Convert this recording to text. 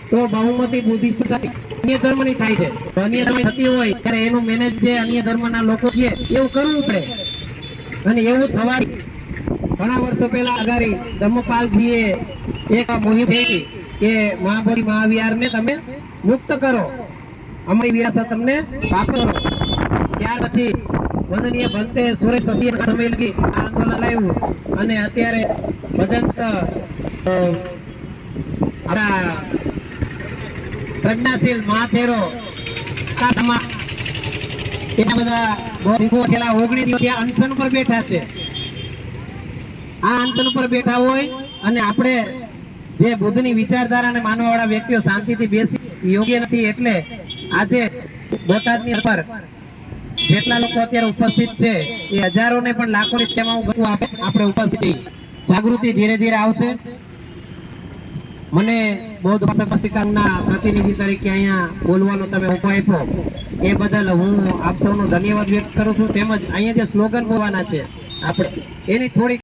તો બહુમતી બુદ્ધિસ્ટ અન્ય ધર્મની થાય છે. અન્ય ધર્મ થતી હોય ત્યારે એનું મેનેજ જે અન્ય ધર્મના લોકો છે એવું કરવું પડે. અને એવું થવાથી ઘણા વર્ષો પહેલા અગારી ધમ્મપાલજીએ એક મુહિમ છેડી કે મહાબોધિ મહાવિહારને તમે મુક્ત કરો, અમારી વિરાસત તમને વાપરો. ત્યાર પછી વંદનીય ભંતે સુરેશ સસિયા સમય લગી આ આંદોલન લાવ્યું અને અત્યારે ભજંત આપણા પ્રજ્ઞાશીલ મહાથેરો એટલા બધા છેલ્લા 19 દિવસ ત્યાં અનશન પર બેઠા છે. આ અનશન પર બેઠા હોય અને આપણે જે બુદ્ધની વિચારધારાને માનવાવાળા વ્યક્તિઓ શાંતિથી બેસી યોગ્ય નથી. એટલે આજે બોટાદની અંદર જેટલા લોકો અત્યારે ઉપસ્થિત છે એ હજારો ને પણ લાખોની સંખ્યામાં આપણે ઉપસ્થિત છીએ. જાગૃતિ ધીરે ધીરે આવશે. મને બૌદ્ધ ભાષા પ્રશિક્ષણના પ્રતિનિધિ તરીકે અહીંયા બોલવાનો તમે મોકો આપ્યો એ બદલ હું આપ સૌનો ધન્યવાદ વ્યક્ત કરું છું. તેમજ અહીંયા જે સ્લોગન બોલવાના છે આપણે એની થોડી